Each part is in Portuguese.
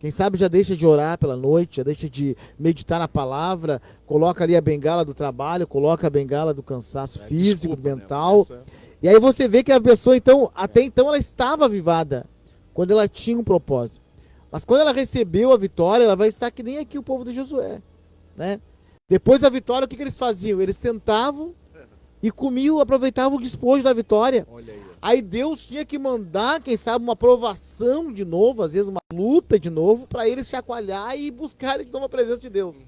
Quem sabe já deixa de orar pela noite, já deixa de meditar na palavra, coloca ali a bengala do trabalho, coloca a bengala do cansaço físico, mental. Né? E aí você vê que a pessoa, então, até então ela estava avivada, quando ela tinha um propósito. Mas quando ela recebeu a vitória, ela vai estar que nem aqui o povo de Josué, né? Depois da vitória, o que eles faziam? Eles sentavam e comiam, aproveitavam o despojo da vitória. Aí Deus tinha que mandar, quem sabe, uma provação de novo, às vezes uma luta de novo, para eles chacoalhar e buscarem de novo a presença de Deus.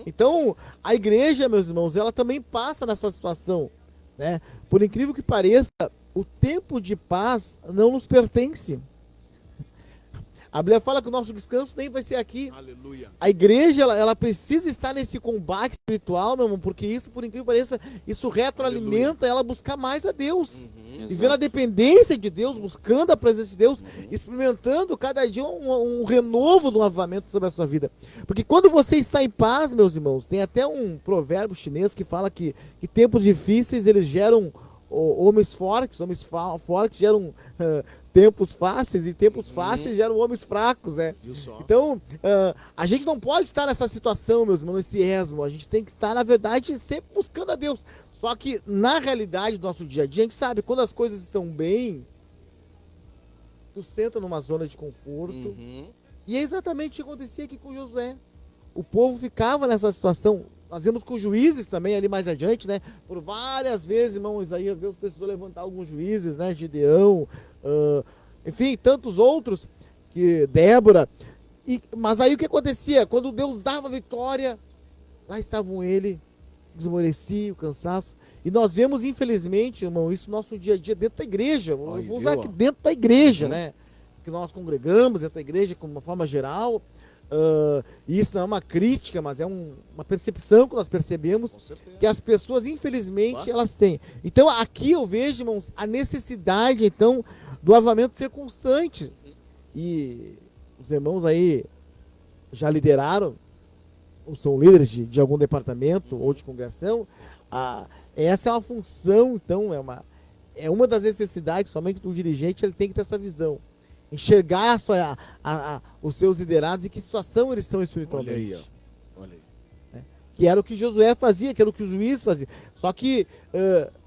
Então, a igreja, meus irmãos, ela também passa nessa situação, né? Por incrível que pareça, o tempo de paz não nos pertence. A Bíblia fala que o nosso descanso nem vai ser aqui. Aleluia. A igreja, ela precisa estar nesse combate espiritual, meu irmão, porque isso, por incrível que pareça, isso retroalimenta ela a buscar mais a Deus. Vivendo a dependência de Deus, buscando a presença de Deus, experimentando cada dia um renovo do avivamento sobre a sua vida. Porque quando você está em paz, meus irmãos, tem até um provérbio chinês que fala que tempos difíceis, eles geram homens fortes geram... tempos fáceis, e tempos fáceis geram homens fracos, né? Então, a gente não pode estar nessa situação, meus irmãos, nesse esmo. A gente tem que estar, na verdade, sempre buscando a Deus. Só que, na realidade do nosso dia a dia, a gente sabe, quando as coisas estão bem, tu senta numa zona de conforto. E é exatamente o que acontecia aqui com Josué. O povo ficava nessa situação. Nós vemos com juízes também ali mais adiante, né? Por várias vezes, irmão Isaías, Deus precisou levantar alguns juízes, né? Gideão, enfim, tantos outros, que Débora. Mas aí o que acontecia? Quando Deus dava vitória, lá estavam ele, esmorecia, o cansaço. E nós vemos, infelizmente, irmão, isso no nosso dia a dia dentro da igreja. Vou usar aqui dentro da igreja, né? Que nós congregamos dentro da igreja, de uma forma geral. Isso não é uma crítica, mas é uma percepção que nós percebemos que as pessoas, infelizmente, elas têm. Então, aqui eu vejo, irmãos, a necessidade, então, do avivamento ser constante. E os irmãos aí já lideraram, ou são líderes de algum departamento ou de congregação. Essa é uma função, então, é uma das necessidades, somente do dirigente, ele tem que ter essa visão. Enxergar os seus liderados e que situação eles são espiritualmente. Olha aí. Que era o que Josué fazia, que era o que o juiz fazia. Só que,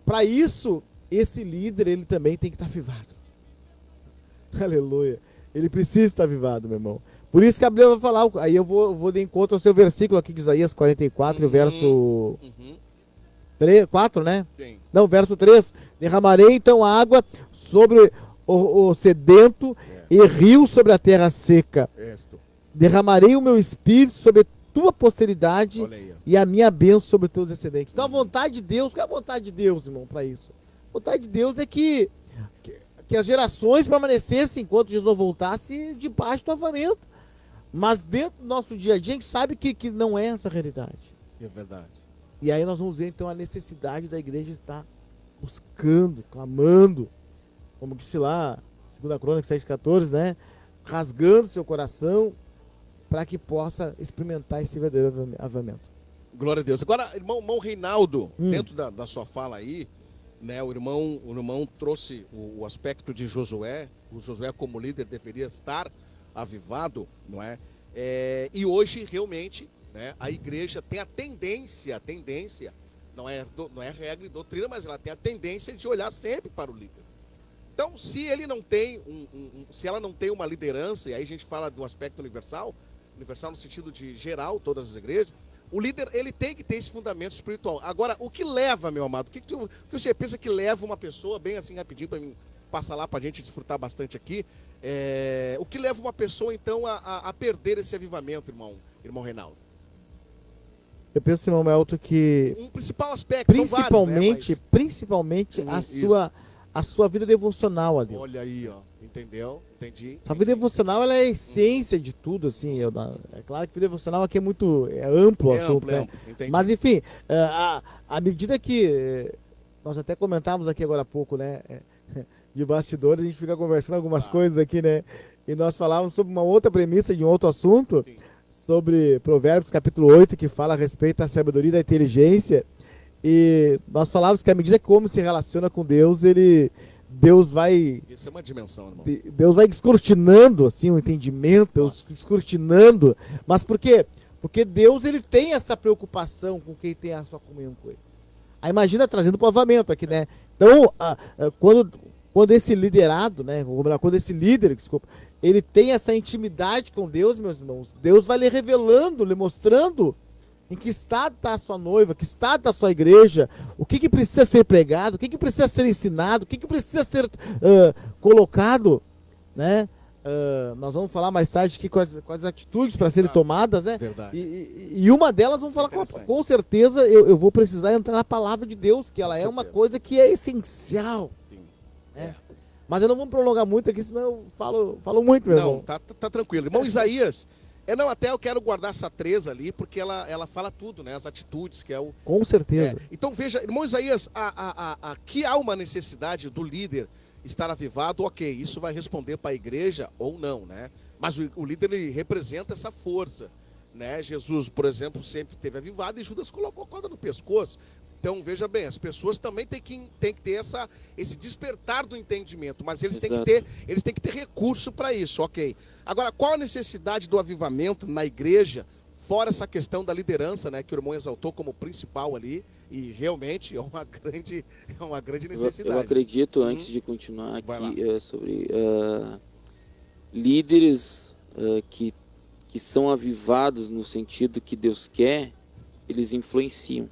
para isso, esse líder, ele também tem que estar avivado. Aleluia. Ele precisa estar avivado, meu irmão. Por isso que a Bíblia vai falar, aí eu vou de encontro ao seu versículo aqui de Isaías 44, verso 4, né? Sim. Não, verso 3. Derramarei então água sobre o sedento e rio sobre a terra seca. Derramarei o meu espírito sobre a tua posteridade e a minha bênção sobre os teus descendentes. Então a vontade de Deus, qual é a vontade de Deus, irmão, para isso? A vontade de Deus é que as gerações permanecessem enquanto Jesus voltasse debaixo do avivamento. Mas dentro do nosso dia a dia, a gente sabe que não é essa a realidade. É verdade. E aí nós vamos ver então a necessidade da igreja estar buscando, clamando, como disse lá, 2 Crônicas 7,14, né? Rasgando seu coração para que possa experimentar esse verdadeiro avivamento. Glória a Deus. Agora, irmão Reinaldo, dentro da sua fala aí, né, o irmão trouxe o aspecto de Josué. O Josué como líder deveria estar avivado, não é? E hoje, realmente, né, a igreja tem a tendência, não é regra e doutrina, mas ela tem a tendência de olhar sempre para o líder. Então, se ele não tem se ela não tem uma liderança, e aí a gente fala do aspecto universal no sentido de geral, todas as igrejas, o líder, ele tem que ter esse fundamento espiritual. Agora, o que leva, meu amado, o que você pensa que leva uma pessoa, bem assim rapidinho, para mim passar lá para a gente desfrutar bastante aqui, o que leva uma pessoa, então, a perder esse avivamento, irmão Reinaldo? Eu penso, irmão Melton, que um principal aspecto, principalmente a sua vida devocional a Deus. Olha aí, ó. Entendeu? Entendi. A vida devocional, ela é a essência de tudo, assim. É claro que a vida devocional aqui é amplo o assunto, né? Mas, enfim, à medida que nós até comentávamos aqui agora há pouco, né? De bastidores, a gente fica conversando algumas coisas aqui, né? E nós falávamos sobre uma outra premissa de um outro assunto, sobre Provérbios capítulo 8, que fala a respeito da sabedoria e da inteligência. E nós falávamos que à medida que o homem se relaciona com Deus, ele Deus vai... Isso é uma dimensão, irmão. Deus vai descortinando, assim, o entendimento, Deus descortinando. Mas por quê? Porque Deus, ele tem essa preocupação com quem tem a sua comunhão com ele. Aí imagina trazendo para o avamento aqui, né? Então, quando esse liderado, né? Quando esse líder, desculpa, ele tem essa intimidade com Deus, meus irmãos, Deus vai lhe revelando, lhe mostrando em que estado está a sua noiva, que estado está a sua igreja, o que precisa ser pregado, o que precisa ser ensinado, o que precisa ser colocado, né? Nós vamos falar mais tarde aqui com as atitudes para serem tomadas, né? Verdade. E uma delas, vamos falar com certeza, eu vou precisar entrar na palavra de Deus, que ela é uma coisa que é essencial. Sim. Né? Mas eu não vou prolongar muito aqui, senão eu falo muito, meu irmão. Não, tá tranquilo. Irmão Isaías, até eu quero guardar essa 3 ali, porque ela fala tudo, né? As atitudes, que é o... Com certeza. Então veja, irmão Isaías, aqui há uma necessidade do líder estar avivado, ok, isso vai responder para a igreja ou não, né? Mas o líder, ele representa essa força, né? Jesus, por exemplo, sempre esteve avivado e Judas colocou a corda no pescoço. Então, veja bem, as pessoas também têm que ter esse despertar do entendimento, mas eles têm que ter recurso para isso, ok. Agora, qual a necessidade do avivamento na igreja, fora essa questão da liderança, né, que o irmão exaltou como principal ali, e realmente é uma grande necessidade. Eu acredito, antes de continuar aqui, sobre líderes que são avivados no sentido que Deus quer, eles influenciam.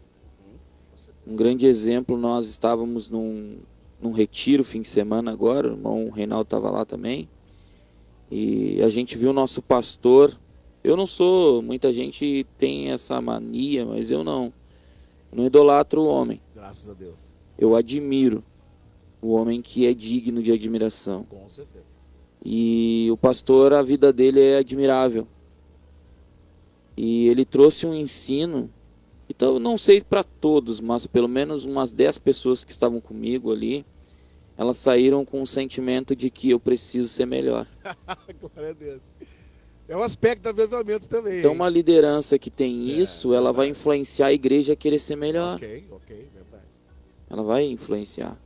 Um grande exemplo, nós estávamos num retiro fim de semana agora, o irmão Reinaldo estava lá também, e a gente viu o nosso pastor. Eu não sou, muita gente tem essa mania, mas eu não idolatro o homem. Graças a Deus. Eu admiro o homem que é digno de admiração. Com certeza. E o pastor, a vida dele é admirável. E ele trouxe um ensino. Então, eu não sei para todos, mas pelo menos umas 10 pessoas que estavam comigo ali, elas saíram com o sentimento de que eu preciso ser melhor. Glória a Deus. É um aspecto do avivamento também. Então, uma liderança que tem isso, ela vai influenciar a igreja a querer ser melhor. Ok, verdade. Ela vai influenciar.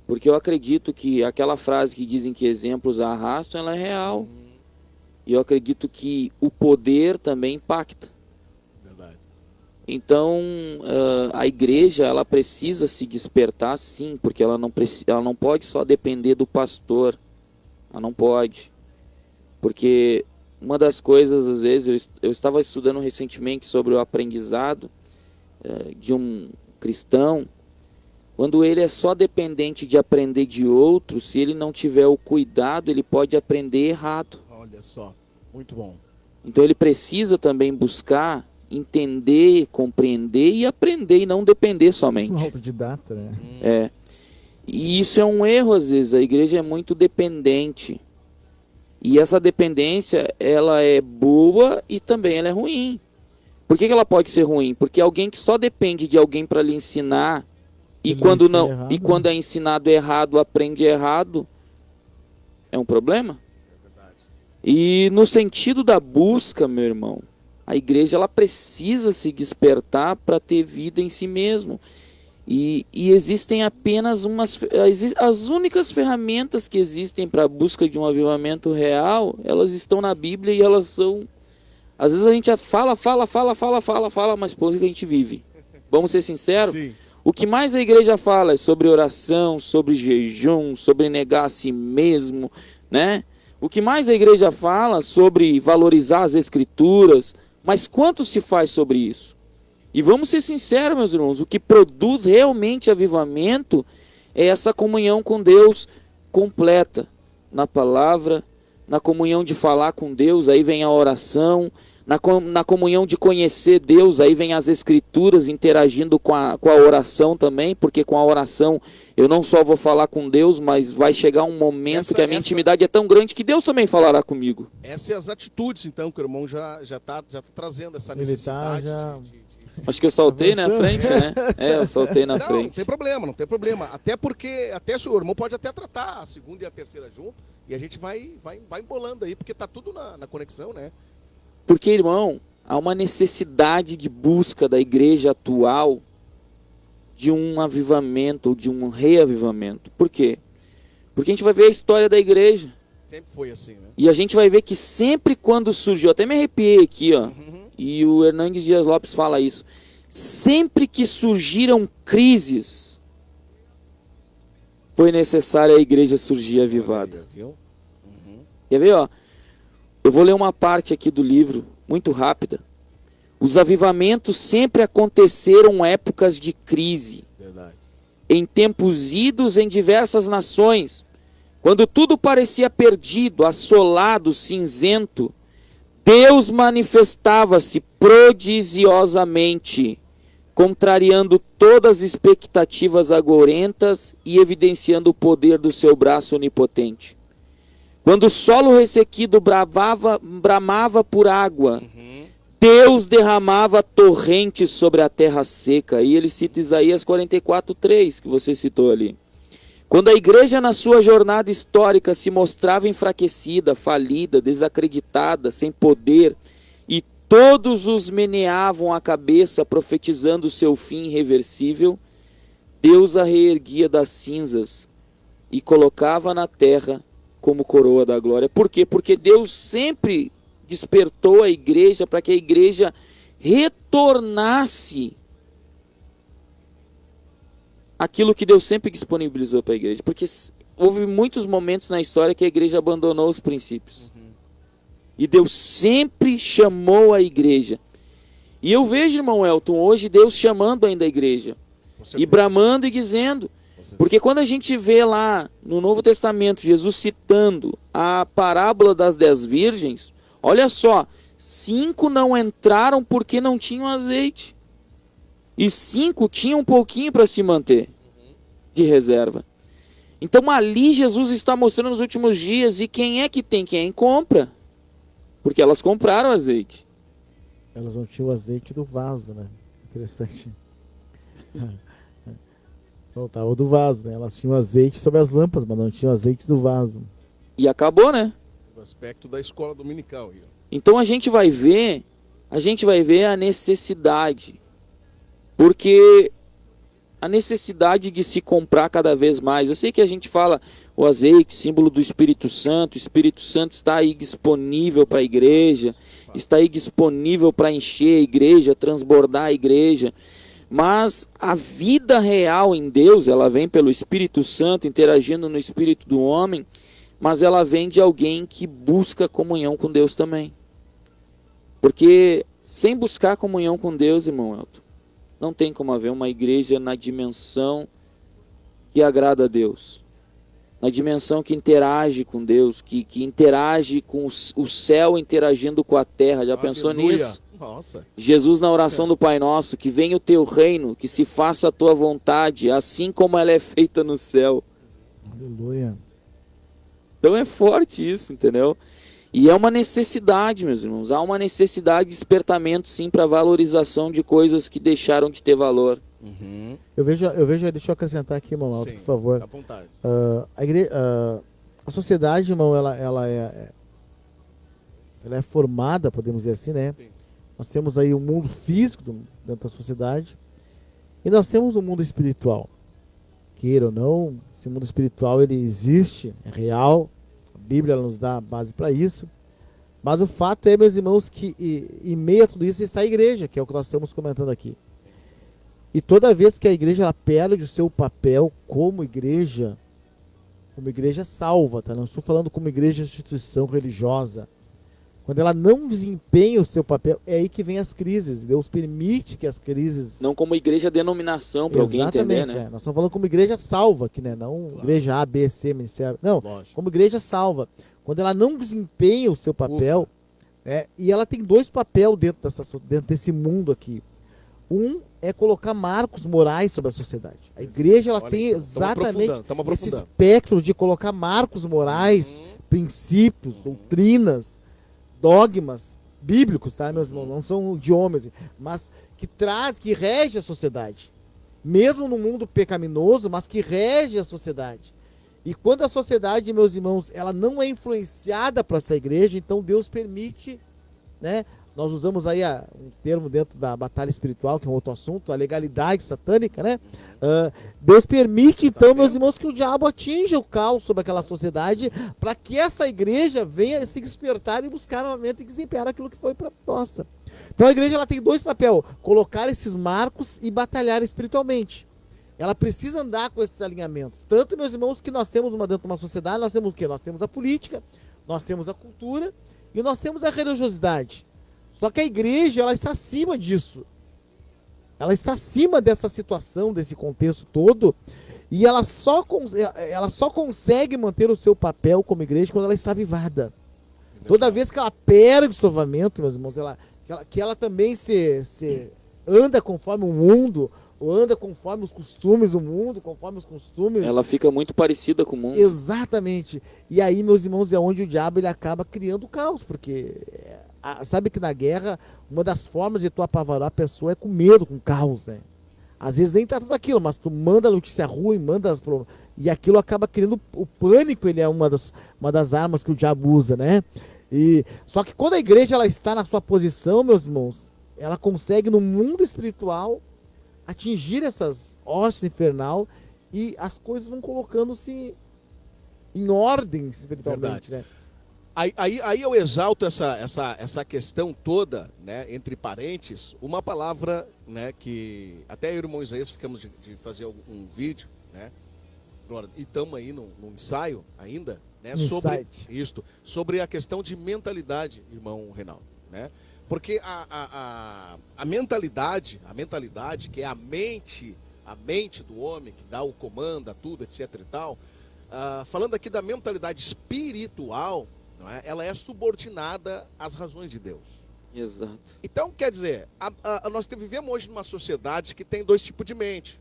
Porque eu acredito que aquela frase que dizem que exemplos arrastam, ela é real. E eu acredito que o poder também impacta. Então, a igreja, ela precisa se despertar, sim, porque ela não pode só depender do pastor. Ela não pode. Porque uma das coisas, às vezes, eu estava estudando recentemente sobre o aprendizado de um cristão. Quando ele é só dependente de aprender de outro, se ele não tiver o cuidado, ele pode aprender errado. Olha só, muito bom. Então, ele precisa também buscar entender, compreender e aprender, e não depender somente. Um autodidata, né? E isso é um erro, às vezes. A igreja é muito dependente. E essa dependência, ela é boa e também ela é ruim. Por que ela pode ser ruim? Porque alguém que só depende de alguém para lhe ensinar, e quando é ensinado errado, aprende errado, é um problema? E no sentido da busca, meu irmão, a igreja, ela precisa se despertar para ter vida em si mesmo. E existem apenas as únicas ferramentas que existem para a busca de um avivamento real, elas estão na Bíblia e elas são... Às vezes a gente fala, mas por que a gente vive? Vamos ser sinceros? Sim. O que mais a igreja fala é sobre oração, sobre jejum, sobre negar a si mesmo, né? O que mais a igreja fala sobre valorizar as escrituras, mas quanto se faz sobre isso? E vamos ser sinceros, meus irmãos, o que produz realmente avivamento é essa comunhão com Deus completa, na palavra, na comunhão de falar com Deus, aí vem a oração, na comunhão de conhecer Deus, aí vem as escrituras interagindo com a oração também, porque com a oração eu não só vou falar com Deus, mas vai chegar um momento que a minha intimidade é tão grande que Deus também falará comigo. Essas são as atitudes, então, que o irmão já tá trazendo essa necessidade. Acho que eu saltei na frente, né? Eu saltei na frente. Não tem problema. Até se o irmão pode até tratar a segunda e a terceira junto, e a gente vai embolando aí, porque tá tudo na conexão, né? Porque, irmão, há uma necessidade de busca da igreja atual de um avivamento, ou de um reavivamento. Por quê? Porque a gente vai ver a história da igreja. Sempre foi assim, né? E a gente vai ver que sempre quando surgiu, até me arrepiei aqui, ó. E o Hernandes Dias Lopes fala isso. Sempre que surgiram crises, foi necessária a igreja surgir avivada. Viu? Quer ver, ó? Eu vou ler uma parte aqui do livro, muito rápida. Os avivamentos sempre aconteceram épocas de crise. Verdade. Em tempos idos em diversas nações, quando tudo parecia perdido, assolado, cinzento, Deus manifestava-se prodigiosamente, contrariando todas as expectativas agourentas e evidenciando o poder do seu braço onipotente. Quando o solo ressequido bramava por água, Deus derramava torrentes sobre a terra seca. E ele cita Isaías 44:3, que você citou ali. Quando a igreja na sua jornada histórica se mostrava enfraquecida, falida, desacreditada, sem poder, e todos os meneavam a cabeça profetizando o seu fim irreversível, Deus a reerguia das cinzas e colocava na terra como coroa da glória. Por quê? Porque Deus sempre despertou a igreja para que a igreja retornasse aquilo que Deus sempre disponibilizou para a igreja. Porque houve muitos momentos na história que a igreja abandonou os princípios. E Deus sempre chamou a igreja. E eu vejo, irmão Elton, hoje Deus chamando ainda a igreja. E bramando e dizendo. Porque quando a gente vê lá no Novo Testamento Jesus citando a parábola das 10 virgens, olha só, 5 não entraram porque não tinham azeite. E 5 tinham um pouquinho para se manter de reserva. Então ali Jesus está mostrando nos últimos dias, e quem é que tem? Quem compra? Porque elas compraram azeite. Elas não tinham o azeite do vaso, né? Interessante. Não, tava do vaso, né? Elas tinham azeite sobre as lâmpadas, mas não tinham azeite do vaso. E acabou, né? O aspecto da escola dominical. Então a gente vai ver a necessidade. Porque a necessidade de se comprar cada vez mais. Eu sei que a gente fala o azeite, símbolo do Espírito Santo. O Espírito Santo está aí disponível para a igreja, está aí disponível para encher a igreja, transbordar a igreja. Mas a vida real em Deus, ela vem pelo Espírito Santo, interagindo no espírito do homem, mas ela vem de alguém que busca comunhão com Deus também. Porque sem buscar comunhão com Deus, irmão Elton, não tem como haver uma igreja na dimensão que agrada a Deus. Na dimensão que interage com Deus, que interage com o céu interagindo com a terra. Já pensou nisso? Nossa. Jesus na oração do Pai Nosso, que venha o teu reino, que se faça a tua vontade, assim como ela é feita no céu. Aleluia. Então é forte isso, entendeu? E é uma necessidade, meus irmãos. Há uma necessidade de despertamento, sim, para valorização de coisas que deixaram de ter valor. Eu vejo, deixa eu acrescentar aqui, irmão Alto, por favor. À vontade. A sociedade, irmão, ela é formada, podemos dizer assim, né? Sim. Nós temos aí o mundo físico dentro da sociedade e nós temos o mundo espiritual. Queira ou não, esse mundo espiritual ele existe, é real. A Bíblia ela nos dá a base para isso. Mas o fato é, meus irmãos, que em meio a tudo isso está a igreja, que é o que nós estamos comentando aqui. E toda vez que a igreja ela perde o seu papel como igreja salva, tá? Não estou falando como igreja instituição religiosa. Quando ela não desempenha o seu papel, é aí que vem as crises. Deus permite que as crises... Não como igreja denominação, para alguém entender, né? Nós estamos falando como igreja salva aqui, né? Não igreja A, B, C, Ministério. Não, lógico. Como igreja salva. Quando ela não desempenha o seu papel, e ela tem 2 papéis dentro desse mundo aqui. Um é colocar marcos morais sobre a sociedade. A igreja ela tem exatamente esse espectro de colocar marcos morais, princípios, doutrinas, dogmas bíblicos, tá, meus irmãos? Não são de homens, mas que rege a sociedade. Mesmo no mundo pecaminoso, mas que rege a sociedade. E quando a sociedade, meus irmãos, ela não é influenciada para essa igreja, então Deus permite, né, nós usamos aí um termo dentro da batalha espiritual, que é um outro assunto, a legalidade satânica, né? Deus permite, então, meus irmãos, que o diabo atinja o caos sobre aquela sociedade, para que essa igreja venha se despertar e buscar novamente e desempenhar aquilo que foi proposta. Então a igreja ela tem dois papéis: colocar esses marcos e batalhar espiritualmente. Ela precisa andar com esses alinhamentos. Tanto, meus irmãos, que nós temos dentro de uma sociedade, nós temos o quê? Nós temos a política, nós temos a cultura e nós temos a religiosidade. Só que a igreja, ela está acima disso. Ela está acima dessa situação, desse contexto todo, e ela só consegue manter o seu papel como igreja quando ela está avivada. Toda vez que ela perde o seu avivamento, meus irmãos, que ela também se anda conforme o mundo, ou anda conforme os costumes do mundo, conforme os costumes... Ela fica muito parecida com o mundo. Exatamente. E aí, meus irmãos, é onde o diabo ele acaba criando caos, porque sabe que na guerra, uma das formas de tu apavorar a pessoa é com medo, com caos, né? Às vezes nem tá tudo aquilo, mas tu manda notícia ruim, e aquilo acaba criando o pânico, ele é uma das armas que o diabo usa, né? Só que quando a igreja ela está na sua posição, meus irmãos, ela consegue no mundo espiritual atingir essas hostes infernal e as coisas vão colocando-se em ordem espiritualmente, né? Aí eu exalto essa questão toda, né, entre parênteses, uma palavra, né, que até eu e o irmão Isaías ficamos de fazer um vídeo, né, e estamos aí no ensaio ainda, né, sobre a questão de mentalidade, irmão Reinaldo, né? Porque a mentalidade, que é a mente do homem, que dá o comando a tudo, etc e tal, falando aqui da mentalidade espiritual, não é? Ela é subordinada às razões de Deus. Exato. Então, quer dizer, nós vivemos hoje numa sociedade que tem dois tipos de mente.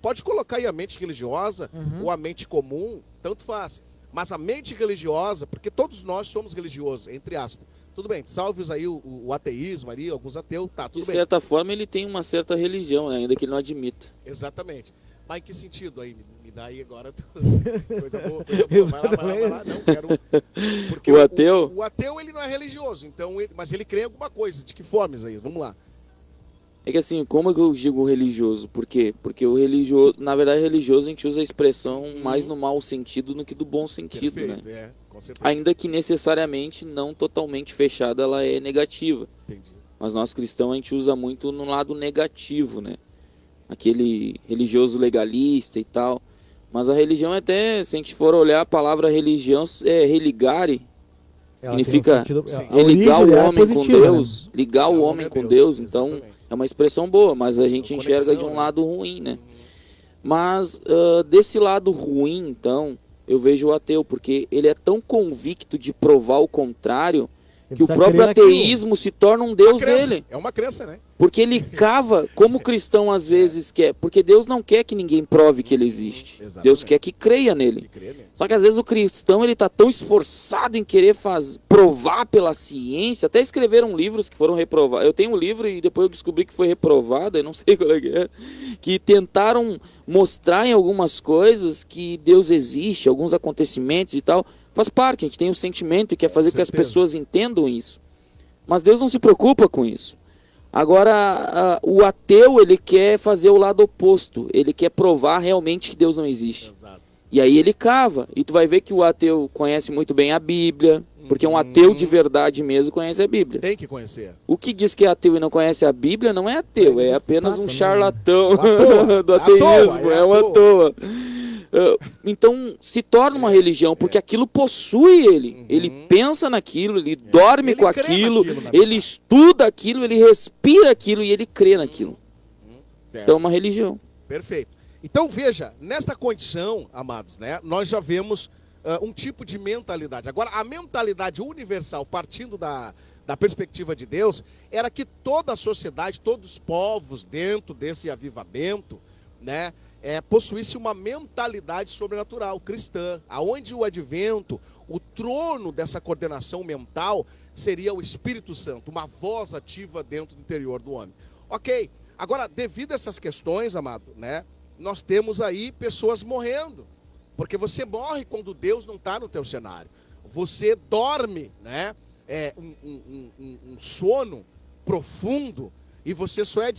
Pode colocar aí a mente religiosa ou a mente comum, tanto faz. Mas a mente religiosa, porque todos nós somos religiosos, entre aspas. Tudo bem, salve aí o ateísmo ali, alguns ateus, tá, tudo bem. De certa forma ele tem uma certa religião, né, ainda que ele não admita. Exatamente. Mas em que sentido aí? Me dá aí agora coisa boa. Vai lá, não quero... Porque o ateu? O ateu, ele não é religioso, então mas ele crê em alguma coisa. De que forma, Isaías? Vamos lá. É que assim, como é que eu digo religioso? Por quê? Porque o religioso, na verdade, religioso a gente usa a expressão mais no mau sentido do que do bom sentido, perfeito, né? Com certeza. Ainda que necessariamente não totalmente fechada, ela é negativa. Entendi. Mas nós cristãos a gente usa muito no lado negativo, né? Aquele religioso legalista e tal. Mas a religião até, se a gente for olhar a palavra religião, é religare. Significa religar o homem com Deus, ligar o homem com Deus. Então, é uma expressão boa, mas a gente enxerga de um lado ruim, né? Mas desse lado ruim, então, eu vejo o ateu, porque ele é tão convicto de provar o contrário que o próprio ateísmo se torna um Deus dele. É uma crença, né? Porque ele cava, como o cristão às vezes quer. Porque Deus não quer que ninguém prove que ele existe. Exatamente. Deus quer que creia nele. Só que às vezes o cristão ele está tão esforçado em querer provar pela ciência. Até escreveram livros que foram reprovados. Eu tenho um livro e depois eu descobri que foi reprovado. Eu não sei qual é que é. Que tentaram mostrar em algumas coisas que Deus existe, alguns acontecimentos e tal. Faz parte, a gente tem um sentimento e quer fazer com que as pessoas entendam isso. Mas Deus não se preocupa com isso. Agora, o ateu, ele quer fazer o lado oposto. Ele quer provar realmente que Deus não existe. Exato. E aí ele cava. E tu vai ver que o ateu conhece muito bem a Bíblia. Porque um ateu de verdade mesmo conhece a Bíblia. Tem que conhecer. O que diz que é ateu e não conhece a Bíblia não é ateu. É apenas um charlatão do ateísmo. É uma à toa. Então se torna uma religião, porque aquilo possui ele. Ele pensa naquilo, ele dorme com aquilo, ele estuda aquilo, ele respira aquilo e ele crê naquilo. Então é uma religião. Perfeito. Então veja, nesta condição, amados, né, nós já vemos um tipo de mentalidade. Agora, a mentalidade universal, partindo da perspectiva de Deus, era que toda a sociedade, todos os povos dentro desse avivamento, né, possuísse uma mentalidade sobrenatural, cristã, aonde o advento, o trono dessa coordenação mental, seria o Espírito Santo, uma voz ativa dentro do interior do homem. Ok, agora, devido a essas questões, amado, né, nós temos aí pessoas morrendo, porque você morre quando Deus não está no teu cenário, você dorme, né, um sono profundo e você só é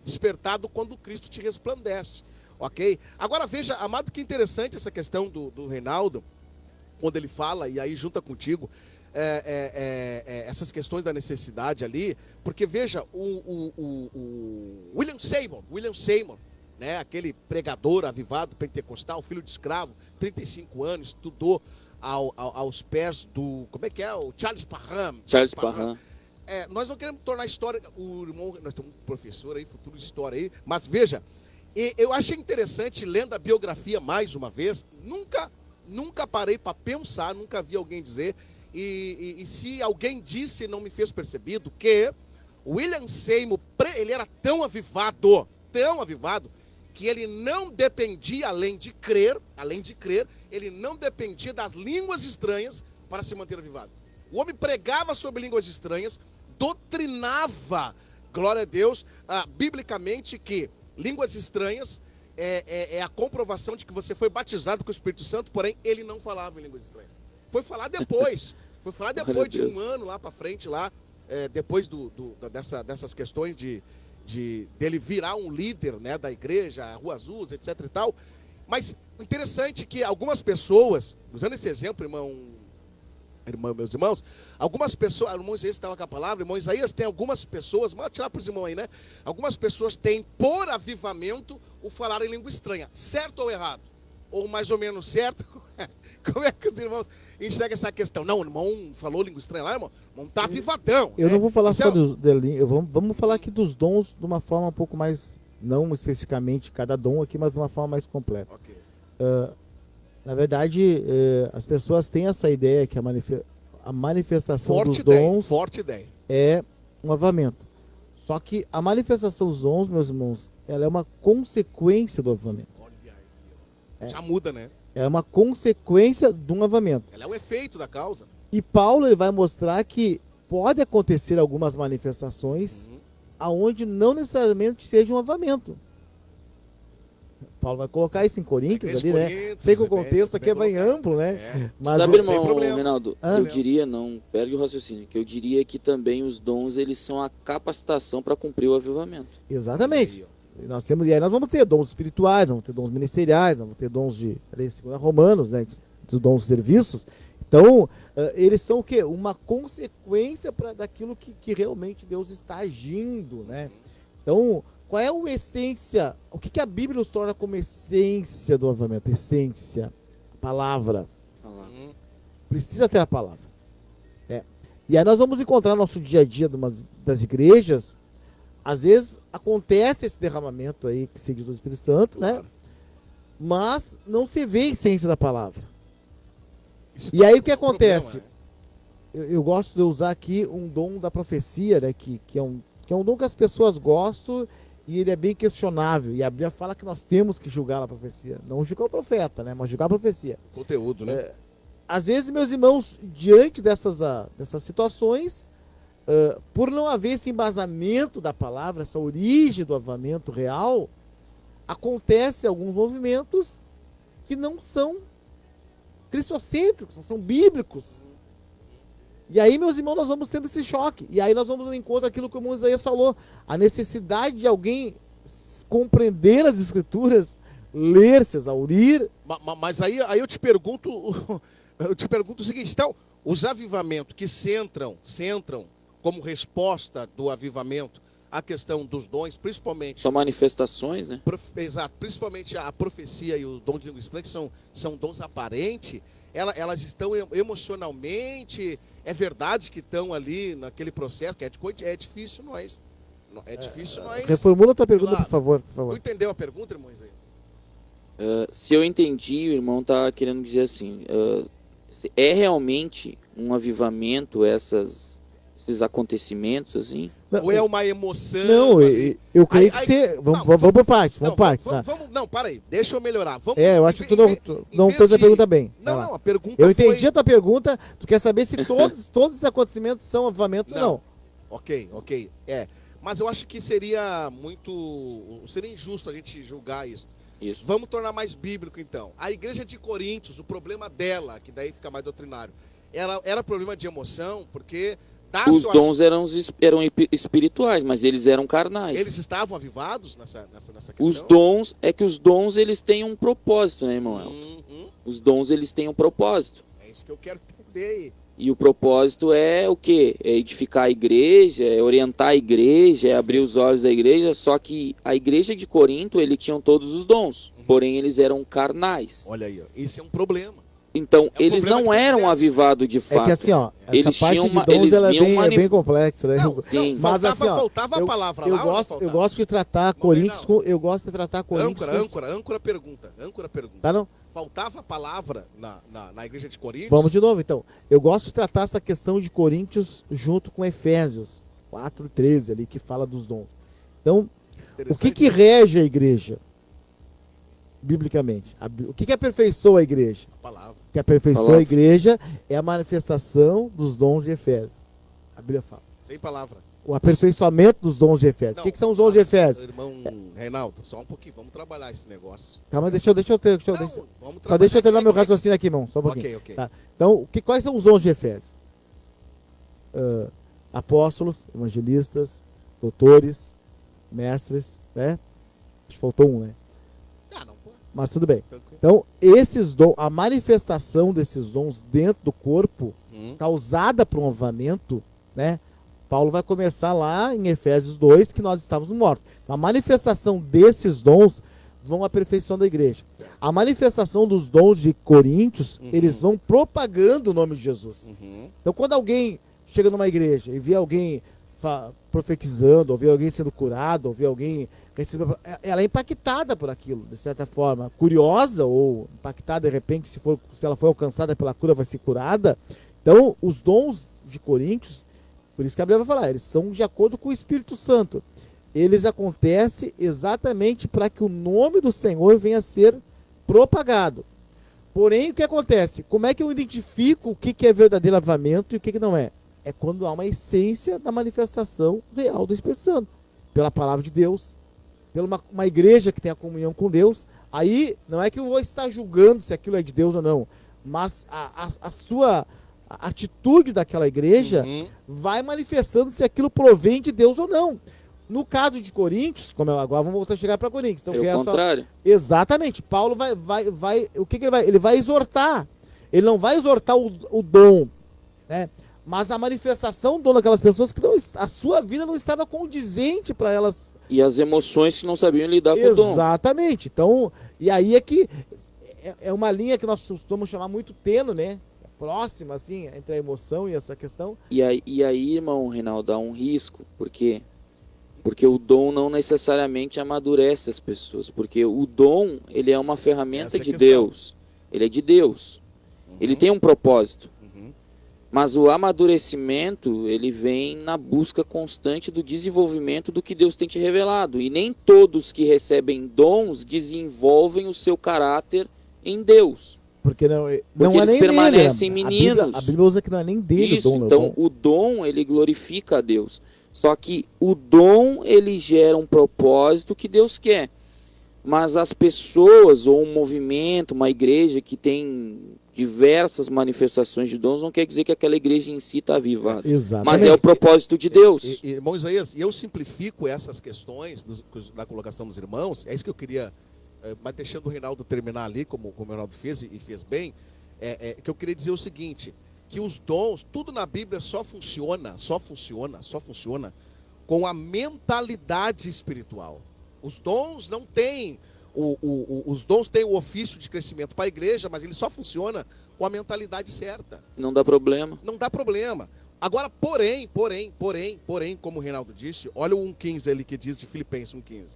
despertado quando Cristo te resplandece, ok? Agora veja, amado, que interessante essa questão do Reinaldo, quando ele fala, e aí junta contigo, essas questões da necessidade ali, porque veja, o William Seymour, né, aquele pregador avivado pentecostal, filho de escravo, 35 anos, estudou aos pés do, como é que é? O Charles Parham. Nós não queremos tornar a história, o irmão, nós temos um professor aí, futuro de história aí, mas veja, eu achei interessante, lendo a biografia mais uma vez, nunca parei para pensar, nunca vi alguém dizer, e se alguém disse, não me fez percebido, que William Seymour, ele era tão avivado, que ele não dependia, além de crer, ele não dependia das línguas estranhas para se manter avivado. O homem pregava sobre línguas estranhas, doutrinava, glória a Deus, biblicamente, que línguas estranhas é a comprovação de que você foi batizado com o Espírito Santo, porém ele não falava em línguas estranhas. Foi falar depois, de um ano lá para frente, depois dessas questões dele virar um líder, né, da igreja, Rua Azusa, etc e tal. Mas interessante que algumas pessoas, usando esse exemplo, meus irmãos, algumas pessoas, irmão Isaías estava com a palavra, irmão Isaías, tem algumas pessoas, vamos tirar para os irmãos aí, né? Algumas pessoas têm por avivamento o falar em língua estranha, certo ou errado? Ou mais ou menos certo? Como é que os irmãos enxergam essa questão? Não, o irmão falou língua estranha lá, irmão está avivadão. Eu não vou falar só vamos falar aqui dos dons de uma forma um pouco mais, não especificamente cada dom aqui, mas de uma forma mais completa. Okay. Na verdade, as pessoas têm essa ideia que a manifestação forte dos dons forte ideia. É um avivamento. Só que a manifestação dos dons, meus irmãos, ela é uma consequência do avivamento. Olha aí. Já muda, né? É uma consequência de um avivamento. Ela é o efeito da causa. E Paulo ele vai mostrar que pode acontecer algumas manifestações aonde não necessariamente seja um avivamento. Paulo vai colocar isso em Coríntios ali, né? Sei que o contexto aqui é bem amplo, né? Mas sabe, irmão, Reinaldo, eu diria, não perde o raciocínio, que eu diria que também os dons, eles são a capacitação para cumprir o avivamento. Exatamente. E aí nós vamos ter dons espirituais, vamos ter dons ministeriais, vamos ter dons de, segundo Romanos, né? De dons de serviços. Então, eles são o quê? Uma consequência daquilo que realmente Deus está agindo, né? Então, qual é a essência? O que a Bíblia nos torna como essência do avivamento? Essência, palavra. Precisa ter a palavra. E aí nós vamos encontrar no nosso dia a dia das igrejas, às vezes acontece esse derramamento aí, que segue do Espírito Santo, né? Mas não se vê a essência da palavra. E aí o que acontece? Eu gosto de usar aqui um dom da profecia, né? Que é um dom que as pessoas gostam e ele é bem questionável. E a Bíblia fala que nós temos que julgar a profecia. Não julgar o profeta, né? Mas julgar a profecia. Conteúdo, né? Às vezes, meus irmãos, diante dessas situações, por não haver esse embasamento da palavra, essa origem do avivamento real, acontece alguns movimentos que não são cristocêntricos, não são bíblicos. E aí, meus irmãos, nós vamos tendo esse choque. E aí nós vamos ao encontro daquilo que o irmão Isaías falou. A necessidade de alguém compreender as escrituras, ler, se exaurir. Mas aí eu te pergunto o seguinte, então, os avivamentos que centram como resposta do avivamento a questão dos dons, principalmente... São manifestações, né? Exato, principalmente a profecia e o dom de língua estranha, que são dons aparentes, elas estão emocionalmente, é verdade que estão ali naquele processo, que é difícil nós. É difícil nós... Reformula a tua pergunta, por favor. Tu entendeu a pergunta, irmão Isaías? Se eu entendi, o irmão está querendo dizer assim, é realmente um avivamento esses acontecimentos, assim? Ou é uma emoção? Não, eu creio que você... Vamos por parte, vamos por parte. Não, para aí, deixa eu melhorar. Eu acho que tu não fez a pergunta bem. Não, a pergunta eu entendi a tua pergunta, tu quer saber se todos esses acontecimentos são avivamentos ou não. Ok. Mas eu acho que seria injusto a gente julgar isso. Vamos tornar mais bíblico, então. A igreja de Coríntios, o problema dela, que daí fica mais doutrinário, ela era problema de emoção, porque Os dons eram espirituais, mas eles eram carnais. Eles estavam avivados nessa questão? Os dons eles têm um propósito, né, irmão Elton? Os dons eles têm um propósito. É isso que eu quero entender aí. E o propósito é o quê? É edificar a igreja, é orientar a igreja, é abrir os olhos da igreja. Só que a igreja de Corinto, eles tinham todos os dons, porém eles eram carnais. Olha aí, ó. Esse é um problema. Então, eles não eram avivados de fato. É que assim, ó, essa eles parte tinham de dons ela é bem complexa, né? Não, Sim. Mas assim, ó, faltava a palavra lá. eu gosto de tratar Coríntios com... Eu gosto de tratar Coríntios Âncora pergunta. Tá, não? Faltava a palavra na igreja de Coríntios? Vamos de novo, então. Eu gosto de tratar essa questão de Coríntios junto com Efésios 4:13 ali, que fala dos dons. Então, o que rege a igreja? Biblicamente. O que aperfeiçoa a igreja? A palavra. O que aperfeiçoa a igreja é a manifestação dos dons de Efésios. A Bíblia fala. Sem palavra. O aperfeiçoamento dos dons de Efésios. O que são os dons de Efésios? Irmão Reinaldo, só um pouquinho. Vamos trabalhar esse negócio. Deixa eu terminar meu raciocínio aqui, irmão. Só um pouquinho. Ok. Tá. Então, quais são os dons de Efésios? Apóstolos, evangelistas, doutores, mestres, né? Acho que faltou um, né? Não, pô. Mas tudo bem. Então, esses dons, a manifestação desses dons dentro do corpo, causada por um avivamento, né? Paulo vai começar lá em Efésios 2, que nós estávamos mortos. A manifestação desses dons vão aperfeiçoando a igreja. A manifestação dos dons de Coríntios, eles vão propagando o nome de Jesus. Então, quando alguém chega numa igreja e vê alguém profetizando, ou vê alguém sendo curado, ou vê alguém... Ela é impactada por aquilo, de certa forma. Curiosa, ou impactada, de repente, se ela for alcançada pela cura, vai ser curada. Então, os dons de Coríntios, por isso que a Bíblia vai falar, eles são de acordo com o Espírito Santo. Eles acontecem exatamente para que o nome do Senhor venha a ser propagado. Porém, o que acontece? Como é que eu identifico o que é verdadeiro avivamento e o que não é? É quando há uma essência da manifestação real do Espírito Santo. Pela palavra de Deus, pela uma igreja que tem a comunhão com Deus. Aí, não é que eu vou estar julgando se aquilo é de Deus ou não, mas a sua... A atitude daquela igreja vai manifestando se aquilo provém de Deus ou não. No caso de Coríntios, como agora vamos voltar a chegar para Coríntios. Então, é o contrário. Exatamente. Paulo vai o que ele vai? Ele vai exortar. Ele não vai exortar o dom, né? Mas a manifestação do dom daquelas pessoas que a sua vida não estava condizente para elas. E as emoções que não sabiam lidar com o dom. Exatamente. Então, e aí é que é uma linha que nós costumamos chamar muito tênue, né? Próxima, assim, entre a emoção e essa questão. E aí, irmão Reinaldo, há um risco. Por quê? Porque o dom não necessariamente amadurece as pessoas. Porque o dom, ele é uma ferramenta de Deus. Ele é de Deus. Ele tem um propósito. Mas o amadurecimento, ele vem na busca constante do desenvolvimento do que Deus tem te revelado. E nem todos que recebem dons desenvolvem o seu caráter em Deus. Porque eles é nem permanecem dele. meninos. A Bíblia usa que não é nem dele. Isso, então o dom, ele glorifica a Deus. Só que o dom, ele gera um propósito que Deus quer. Mas as pessoas, ou um movimento, uma igreja que tem diversas manifestações de dons, não quer dizer que aquela igreja em si está avivada. Exatamente. Mas é o propósito de Deus. Irmão Isaías, eu simplifico essas questões da colocação dos irmãos, é isso que eu queria... Mas deixando o Reinaldo terminar ali, como o Reinaldo fez e fez bem, que eu queria dizer o seguinte, que os dons, tudo na Bíblia só funciona com a mentalidade espiritual. Os dons não têm, os dons têm o ofício de crescimento para a igreja, mas ele só funciona com a mentalidade certa. Não dá problema. Não dá problema. Agora, porém, como o Reinaldo disse, olha o 1,15 ali que diz de Filipenses 1,15.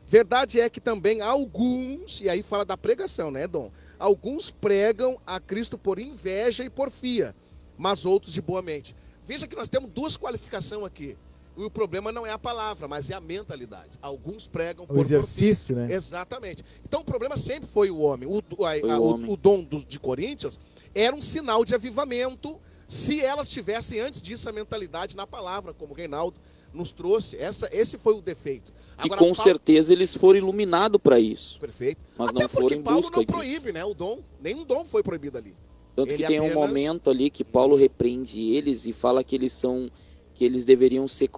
Verdade é que também alguns, e aí fala da pregação, né, Dom? Alguns pregam a Cristo por inveja e porfia, mas outros de boa mente. Veja que nós temos duas qualificações aqui. E o problema não é a palavra, mas é a mentalidade. Alguns pregam por exercício, porfia. Né? Exatamente. Então o problema sempre foi o homem. O dom de Coríntios era um sinal de avivamento, se elas tivessem antes disso a mentalidade na palavra, como o Reinaldo nos trouxe. Esse foi o defeito. Agora, e com certeza eles foram iluminados para isso. Perfeito. Mas até não foram em Paulo busca não proíbe, né, o dom. Nenhum dom foi proibido ali. Tanto Ele que tem um apenas- momento ali que Paulo repreende eles e fala que eles deveriam ser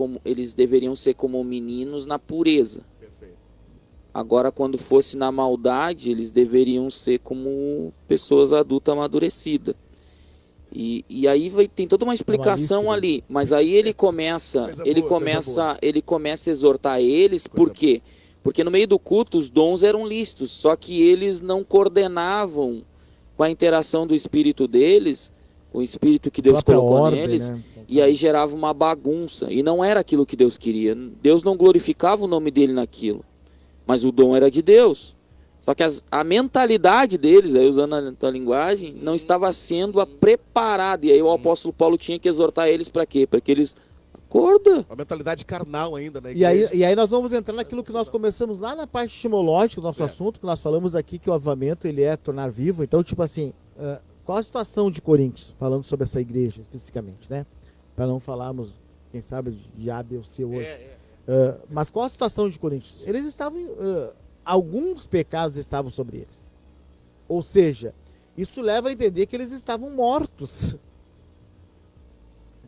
como meninos na pureza. Perfeito. Agora, quando fosse na maldade, eles deveriam ser como pessoas adultas amadurecidas. E aí tem toda uma explicação malícia, né? ali, mas aí ele começa Coisa boa. a exortar eles, por quê? Porque no meio do culto os dons eram listos, só que eles não coordenavam com a interação do espírito deles, o espírito que Deus Própria colocou ordem, neles, né? e aí gerava uma bagunça, e não era aquilo que Deus queria. Deus não glorificava o nome dele naquilo, mas o dom era de Deus. Só que a mentalidade deles, aí usando a tua linguagem, não estava sendo preparada. E aí o apóstolo Paulo tinha que exortar eles para quê? Para que eles acordam. A mentalidade carnal ainda, né? E aí nós vamos entrar naquilo que nós começamos lá na parte estimológica do nosso assunto, que nós falamos aqui que o avivamento ele é tornar vivo. Então, tipo assim, qual a situação de Coríntios, falando sobre essa igreja especificamente, né? Para não falarmos, quem sabe, de A, B ou C hoje. Mas qual a situação de Coríntios? Eles estavam... alguns pecados estavam sobre eles. Ou seja, isso leva a entender que eles estavam mortos.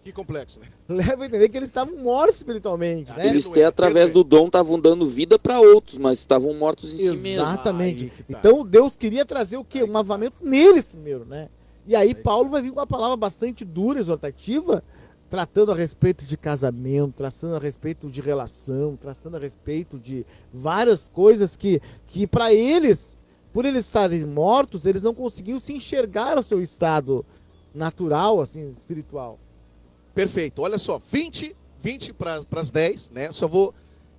Que complexo, né? Leva a entender que eles estavam mortos espiritualmente, né? Eles até através do dom estavam dando vida para outros, mas estavam mortos em si mesmos. Exatamente. Aí que tá. Então Deus queria trazer o quê? Um avivamento neles primeiro, né? E aí Paulo vai vir com uma palavra bastante dura, exortativa, tratando a respeito de casamento, tratando a respeito de relação, tratando a respeito de várias coisas que para eles, por eles estarem mortos, eles não conseguiam se enxergar o seu estado natural, assim, espiritual. Perfeito. Olha só, 20 para as 10, né? Só vou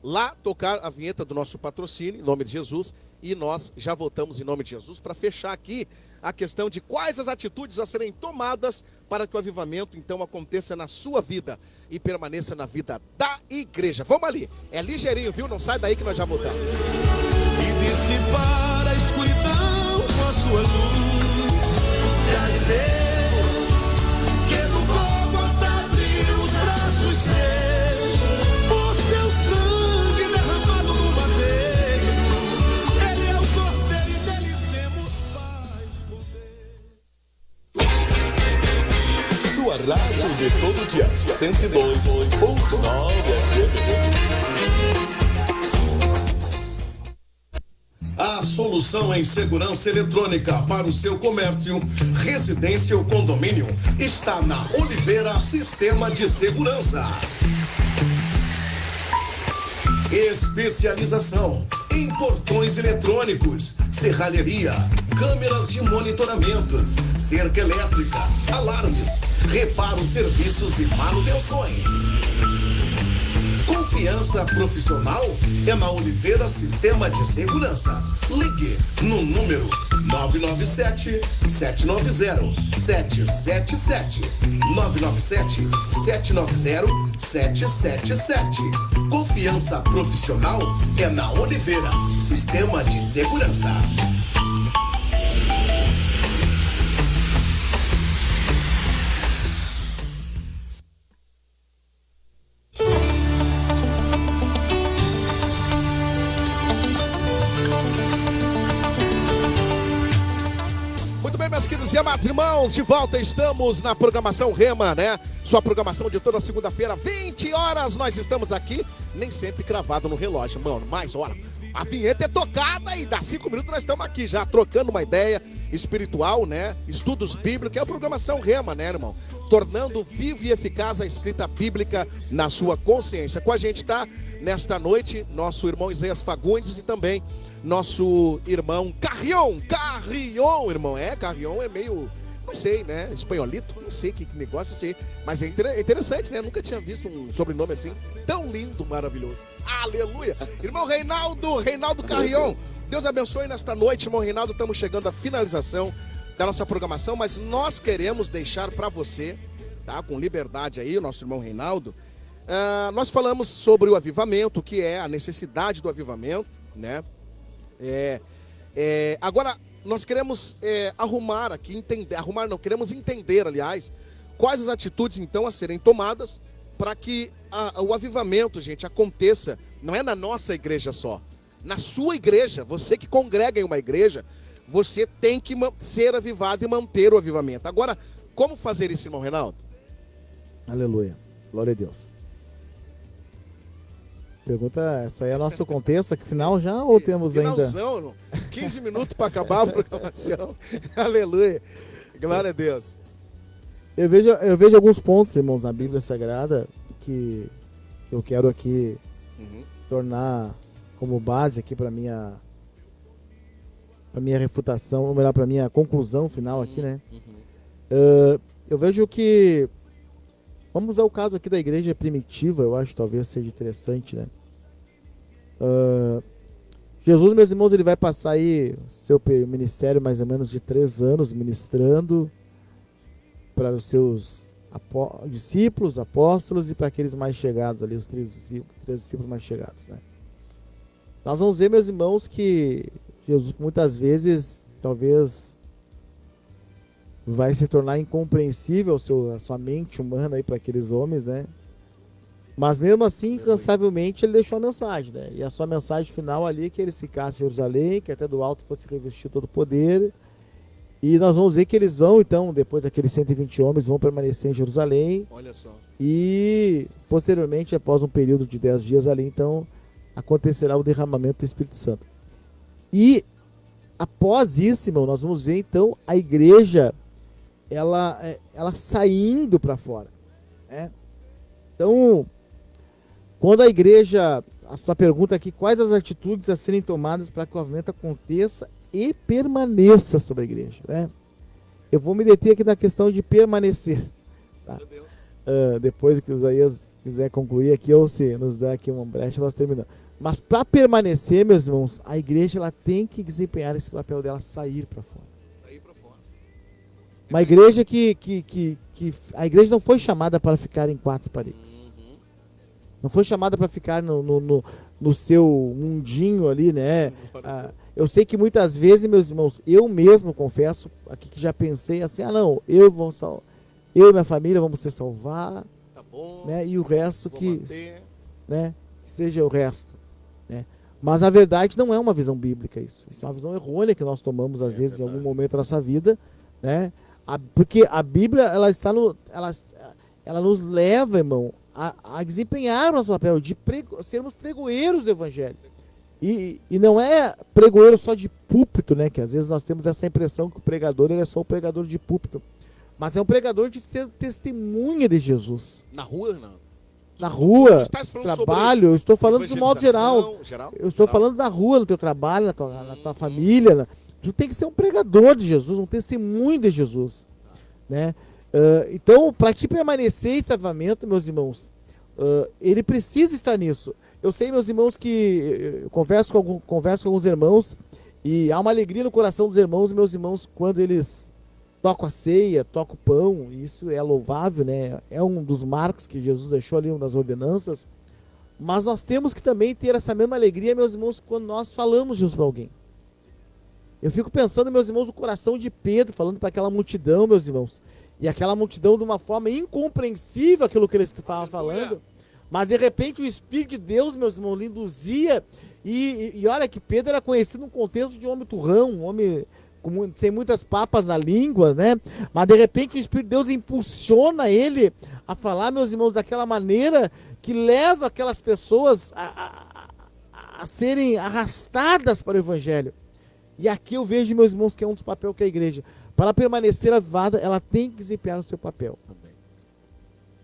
lá tocar a vinheta do nosso patrocínio, em nome de Jesus, e nós já voltamos em nome de Jesus para fechar aqui a questão de quais as atitudes a serem tomadas para que o avivamento, então, aconteça na sua vida e permaneça na vida da igreja. Vamos ali. É ligeirinho, viu? Não sai daí que nós já voltamos. E dissipar a escuridão com a sua luz. Galileu, que no Gólgota abriu os braços seus, por seu sangue derramado no madeiro. Ele é o cordeiro e nele temos paz com Deus. Sua rádio de todo dia, 102.9 FM. A solução em segurança eletrônica para o seu comércio, residência ou condomínio está na Oliveira Sistema de Segurança. Especialização em portões eletrônicos, serralheria, câmeras de monitoramentos, cerca elétrica, alarmes, reparo, serviços e manutenções. Confiança profissional é na Oliveira Sistema de Segurança. Ligue no número 997-790-777. 997-790-777. Confiança profissional é na Oliveira Sistema de Segurança. Meus queridos e amados irmãos, de volta estamos na programação Rema, né? Sua programação de toda segunda-feira, 20 horas, nós estamos aqui, nem sempre cravado no relógio, mano, mais hora. A vinheta é tocada e dá 5 minutos nós estamos aqui já trocando uma ideia espiritual, né? Estudos bíblicos, é a programação Rema, né, irmão? Tornando viva e eficaz a escrita bíblica na sua consciência. Com a gente tá, nesta noite, nosso irmão Isaías Fagundes e também nosso irmão Carrion, irmão, Carrion é meio, não sei, né, espanholito, não sei que negócio, não sei, mas é interessante, né, nunca tinha visto um sobrenome assim, tão lindo, maravilhoso, aleluia, irmão Reinaldo Carrion, Deus abençoe nesta noite, irmão Reinaldo, estamos chegando à finalização da nossa programação, mas nós queremos deixar para você, tá, com liberdade aí, o nosso irmão Reinaldo, nós falamos sobre o avivamento, que é a necessidade do avivamento, né, agora nós queremos arrumar aqui, queremos entender, aliás, quais as atitudes então a serem tomadas para que o avivamento, gente, aconteça, não é na nossa igreja só, na sua igreja, você que congrega em uma igreja, você tem que ser avivado e manter o avivamento. Agora, como fazer isso, irmão Reinaldo? Aleluia. Glória a Deus. Pergunta, essa aí é nosso contexto aqui, final já, ou temos Finalzão, ainda? 15 minutos para acabar a programação. Aleluia. Glória a Deus. Eu vejo alguns pontos, irmãos, na Bíblia Sagrada que eu quero aqui tornar como base aqui para minha refutação, ou melhor, para minha conclusão final aqui, né? Eu vejo que, vamos usar o caso aqui da igreja primitiva, eu acho que talvez seja interessante, né? Jesus, meus irmãos, ele vai passar aí seu ministério mais ou menos de 3 anos ministrando para os seus discípulos, apóstolos e para aqueles mais chegados ali, os 3 discípulos mais chegados, né? Nós vamos ver, meus irmãos, que Jesus muitas vezes talvez vai se tornar incompreensível a sua mente humana aí para aqueles homens, né? Mas mesmo assim, incansavelmente, ele deixou a mensagem, né? E a sua mensagem final ali é que eles ficassem em Jerusalém, que até do alto fosse revestido todo o poder. E nós vamos ver que eles vão, então, depois daqueles 120 homens, vão permanecer em Jerusalém. Olha só. E, posteriormente, após um período de 10 dias ali, então, acontecerá o derramamento do Espírito Santo. E, após isso, irmão, nós vamos ver, então, a igreja, ela saindo para fora, né? Então, quando a igreja, a sua pergunta aqui, quais as atitudes a serem tomadas para que o avivamento aconteça e permaneça sobre a igreja, né? Eu vou me deter aqui na questão de permanecer, tá? Meu Deus. Depois que o Isaías quiser concluir aqui, ou se nos dá aqui uma brecha, nós terminamos. Mas para permanecer, meus irmãos, a igreja ela tem que desempenhar esse papel dela, sair para fora. Sair para fora. Uma igreja que a igreja não foi chamada para ficar em 4 paredes. Não foi chamada para ficar no seu mundinho ali, né? Eu sei que muitas vezes, meus irmãos, eu mesmo confesso aqui que já pensei assim, não, eu e minha família vamos se salvar, tá bom, né? E o resto manter, né? Seja o resto, né? Mas a verdade não é uma visão bíblica isso. Isso é uma visão errônea que nós tomamos às vezes verdade. em algum momento da nossa vida, né? Porque a Bíblia ela nos leva, irmão, a desempenhar o nosso papel de sermos pregoeiros do Evangelho. E não é pregoeiro só de púlpito, né? Que às vezes nós temos essa impressão que o pregador ele é só o pregador de púlpito. Mas é um pregador de ser testemunha de Jesus. Na rua, não. Na rua, Tu trabalho, eu estou falando de modo geral. Eu estou falando da rua, no teu trabalho, na tua família. Tu tem que ser um pregador de Jesus, um testemunho de Jesus, né? Então, para te permanecer esse avivamento, meus irmãos, ele precisa estar nisso. Eu sei, meus irmãos, que eu converso com alguns irmãos e há uma alegria no coração dos irmãos, meus irmãos, quando eles tocam a ceia, tocam o pão, e isso é louvável, né? É um dos marcos que Jesus deixou ali, uma das ordenanças. Mas nós temos que também ter essa mesma alegria, meus irmãos, quando nós falamos Jesus para alguém. Eu fico pensando, meus irmãos, o coração de Pedro, falando para aquela multidão, meus irmãos, e aquela multidão de uma forma incompreensível aquilo que eles estavam falando, mas de repente o Espírito de Deus, meus irmãos, lhe induzia, e olha que Pedro era conhecido no contexto de um homem turrão, um homem sem muitas papas na língua, né? Mas de repente o Espírito de Deus impulsiona ele a falar, meus irmãos, daquela maneira que leva aquelas pessoas a serem arrastadas para o Evangelho. E aqui eu vejo, meus irmãos, que é um dos papéis que a igreja, para ela permanecer avivada, ela tem que desempenhar o seu papel.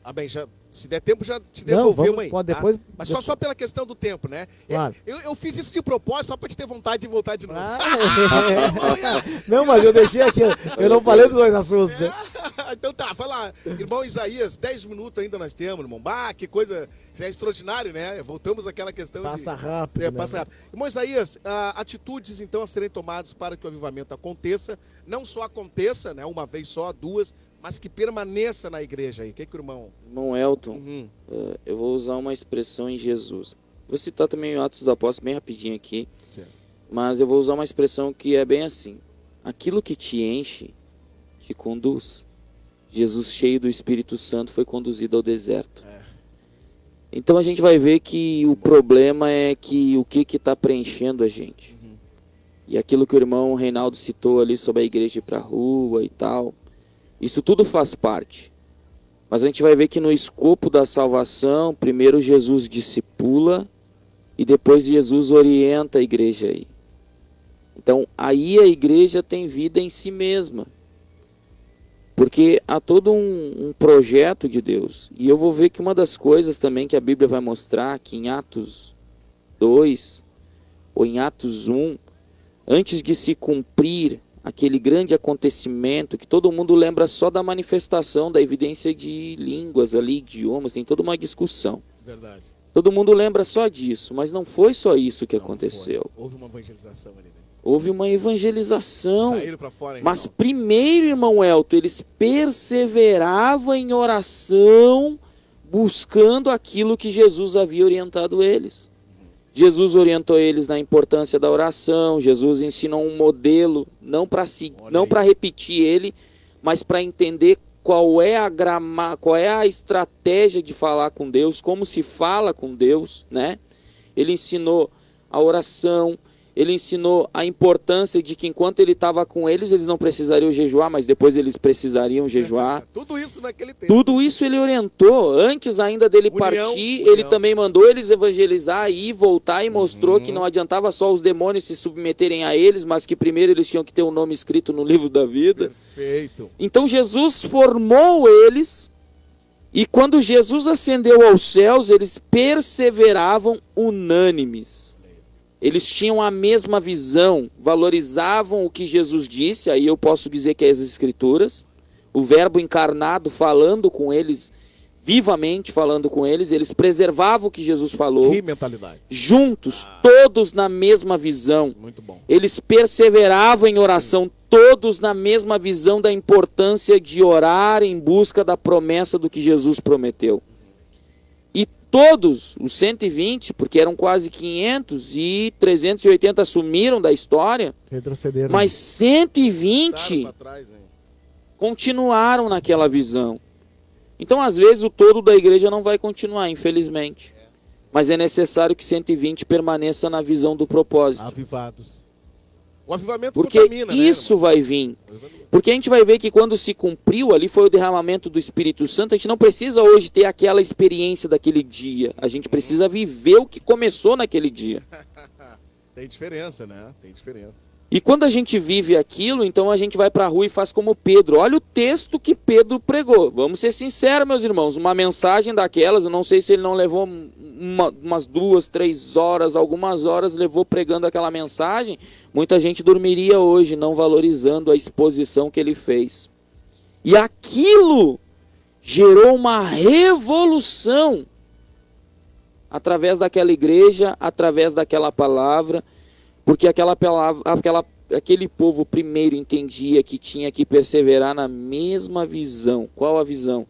Amém. Já, se der tempo, já te devolvemos aí. Pode depois, Mas só pela questão do tempo, né? Claro. Eu fiz isso de propósito, só para te ter vontade de voltar de novo. Não, mas eu deixei aqui, eu não falei dos dois assuntos. Então tá, vai lá. Irmão Isaías, 10 minutos ainda nós temos, irmão. Que coisa, isso é extraordinário, né? Voltamos àquela questão passa rápido. Passa rápido. Irmão Isaías, atitudes então a serem tomadas para que o avivamento aconteça, não só aconteça, né, uma vez só, 2, mas que permaneça na igreja aí. O que o irmão... Irmão Elton, eu vou usar uma expressão em Jesus. Vou citar também em Atos dos Apóstolos bem rapidinho aqui. Certo. Mas eu vou usar uma expressão que é bem assim. Aquilo que te enche, te conduz. Jesus, cheio do Espírito Santo, foi conduzido ao deserto. Então a gente vai ver que o problema é que o que está preenchendo a gente. E aquilo que o irmão Reinaldo citou ali sobre a igreja ir para a rua e tal, isso tudo faz parte. Mas a gente vai ver que no escopo da salvação, primeiro Jesus discipula e depois Jesus orienta a igreja aí. Então aí a igreja tem vida em si mesma. Porque há todo um projeto de Deus. E eu vou ver que uma das coisas também que a Bíblia vai mostrar, que em Atos 2 ou em Atos 1, antes de se cumprir aquele grande acontecimento, que todo mundo lembra só da manifestação, da evidência de línguas ali, idiomas, tem toda uma discussão. Verdade. Todo mundo lembra só disso, mas não foi só isso que aconteceu. Houve uma evangelização ali, né? Houve uma evangelização. Saíram pra fora, Mas então. primeiro, irmão Elton, eles perseveravam em oração, buscando aquilo que Jesus havia orientado eles. Jesus orientou eles na importância da oração. Jesus ensinou um modelo, não para repetir ele, mas para entender qual é a estratégia de falar com Deus, como se fala com Deus, né? Ele ensinou a oração. Ele ensinou a importância de que enquanto ele estava com eles não precisariam jejuar, mas depois eles precisariam jejuar. Tudo isso naquele tempo. Tudo isso ele orientou. Antes ainda dele partir, ele também mandou eles evangelizar e voltar e mostrou que não adiantava só os demônios se submeterem a eles, mas que primeiro eles tinham que ter um nome escrito no livro da vida. Perfeito. Então Jesus formou eles e quando Jesus ascendeu aos céus, eles perseveravam unânimes. Eles tinham a mesma visão, valorizavam o que Jesus disse, aí eu posso dizer que é as Escrituras, o verbo encarnado falando com eles, vivamente falando com eles, eles preservavam o que Jesus falou. Que mentalidade. Juntos, todos na mesma visão. Muito bom. Eles perseveravam em oração, todos na mesma visão da importância de orar em busca da promessa do que Jesus prometeu. Todos os 120, porque eram quase 500 e 380 sumiram da história, retrocederam. Mas 120 continuaram naquela visão. Então, às vezes, o todo da igreja não vai continuar, infelizmente. Mas é necessário que 120 permaneça na visão do propósito. Avivados. O avivamento porque contamina, isso, né, vai vir. Porque a gente vai ver que quando se cumpriu, ali foi o derramamento do Espírito Santo, a gente não precisa hoje ter aquela experiência daquele dia. A gente precisa viver o que começou naquele dia. Tem diferença, né? Tem diferença. E quando a gente vive aquilo, então a gente vai para a rua e faz como Pedro. Olha o texto que Pedro pregou. Vamos ser sinceros, meus irmãos. Uma mensagem daquelas, eu não sei se ele não levou umas 2, 3 horas, algumas horas levou pregando aquela mensagem. Muita gente dormiria hoje, não valorizando a exposição que ele fez. E aquilo gerou uma revolução através daquela igreja, através daquela palavra. Porque aquele povo primeiro entendia que tinha que perseverar na mesma visão. Qual a visão?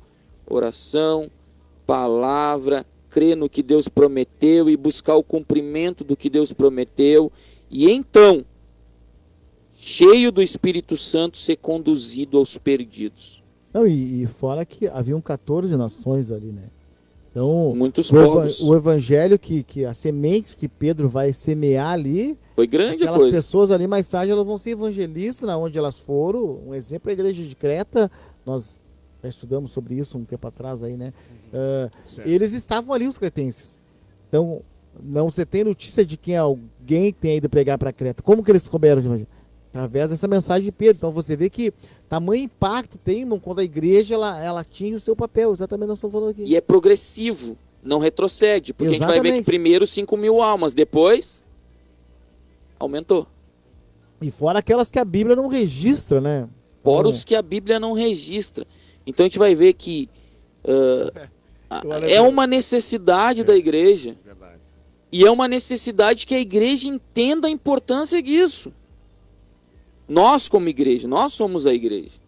Oração, palavra, crer no que Deus prometeu e buscar o cumprimento do que Deus prometeu. E então, cheio do Espírito Santo, ser conduzido aos perdidos. Não, e fora que haviam 14 nações ali, né? Então, muitos povos. O evangelho que a semente que Pedro vai semear ali, foi grande aquelas coisa. Pessoas ali mais tarde elas vão ser evangelistas na onde elas foram. Um exemplo é a igreja de Creta, nós já estudamos sobre isso um tempo atrás aí, né? Eles estavam ali, os cretenses. Então, não você tem notícia de quem alguém tenha ido pregar para Creta. Como que eles couberam de evangelho? Através dessa mensagem de Pedro. Então você vê que tamanho impacto tem quando a igreja ela atinge o seu papel, exatamente nós estamos falando aqui. E é progressivo, não retrocede, porque exatamente. A gente vai ver que primeiro 5.000 almas, depois aumentou. E fora aquelas que a Bíblia não registra, né? Fora os que a Bíblia não registra. Então a gente vai ver que é uma necessidade da igreja. Verdade. E é uma necessidade que a igreja entenda a importância disso. Nós como igreja, nós somos a igreja.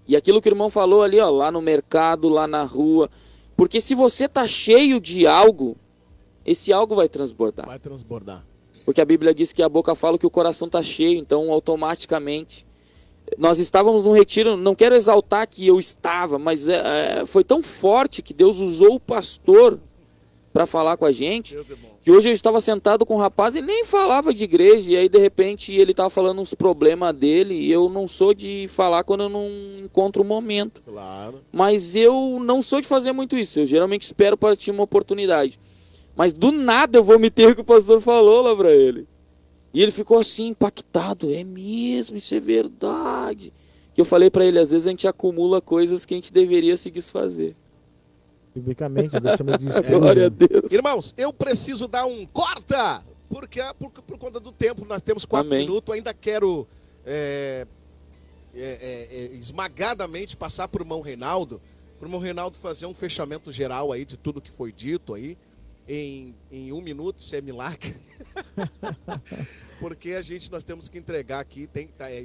E aquilo que o irmão falou ali, ó, lá no mercado, lá na rua. Porque se você tá cheio de algo, esse algo vai transbordar. Vai transbordar. Porque a Bíblia diz que a boca fala que o coração tá cheio, então automaticamente. Nós estávamos num retiro, não quero exaltar que eu estava, mas foi tão forte que Deus usou o pastor para falar com a gente, Deus é bom. que hoje eu estava sentado com um rapaz e nem falava de igreja, e aí de repente ele estava falando uns problemas dele, e eu não sou de falar quando eu não encontro o momento. Claro. Mas eu não sou de fazer muito isso, eu geralmente espero para ter uma oportunidade. Mas do nada eu vou me ter o que o pastor falou lá para ele. E ele ficou assim, impactado, é mesmo, isso é verdade. Que eu falei para ele, às vezes a gente acumula coisas que a gente deveria se desfazer. Biblicamente, Deus chama de Glória a Deus. Irmãos, eu preciso dar um corta, porque por conta do tempo, nós temos 4 Amém. minutos, ainda quero esmagadamente passar por irmão Reinaldo, para o irmão Reinaldo fazer um fechamento geral aí de tudo que foi dito aí, em 1 minuto, se é milagre. Porque nós temos que entregar aqui,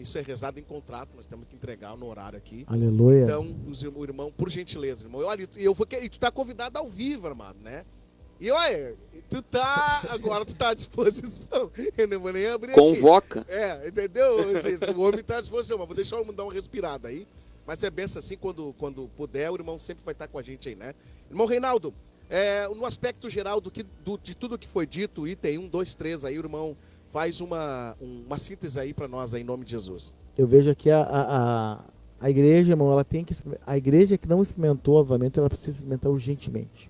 isso é rezado em contrato, nós temos que entregar no horário aqui. Aleluia. Então, o irmão, por gentileza, irmão, olha, tu tá convidado ao vivo, irmão, né? E olha, agora tu tá à disposição. Eu não vou nem abrir Convoca. aqui. Entendeu? O homem tá à disposição, mas vou deixar o irmão dar uma respirada aí. Mas é benção assim, quando puder, o irmão sempre vai estar com a gente aí, né? Irmão Reinaldo, no aspecto geral de tudo que foi dito, item 1, 2, 3 aí, o irmão faz uma síntese aí para nós aí, em nome de Jesus. Eu vejo aqui a igreja, irmão, a igreja que não experimentou o avivamento, ela precisa experimentar urgentemente.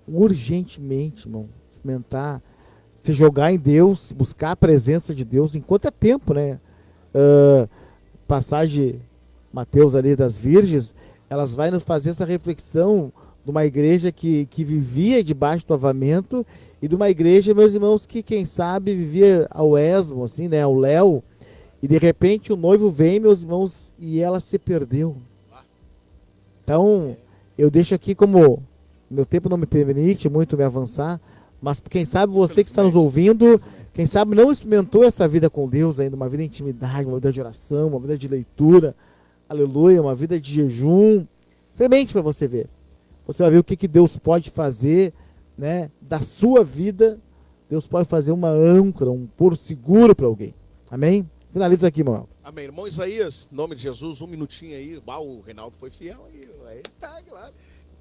Urgentemente, irmão. Experimentar, se jogar em Deus, buscar a presença de Deus enquanto é tempo, né? Passagem Mateus ali das Virgens, elas vai nos fazer essa reflexão de uma igreja que vivia debaixo do avivamento e de uma igreja, meus irmãos, que quem sabe vivia ao esmo, assim, né, ao léu, e de repente o noivo vem, meus irmãos, e ela se perdeu. Então, eu deixo aqui como, meu tempo não me permite muito me avançar, mas quem sabe você que está nos ouvindo, quem sabe não experimentou essa vida com Deus ainda, uma vida de intimidade, uma vida de oração, uma vida de leitura, aleluia, uma vida de jejum, experimente para você ver. Você vai ver o que Deus pode fazer, né, da sua vida. Deus pode fazer uma âncora, um porto seguro para alguém. Amém? Finalizo aqui, irmão. Amém. Irmão Isaías, em nome de Jesus, 1 minutinho aí. O Reinaldo foi fiel aí. Tá, claro.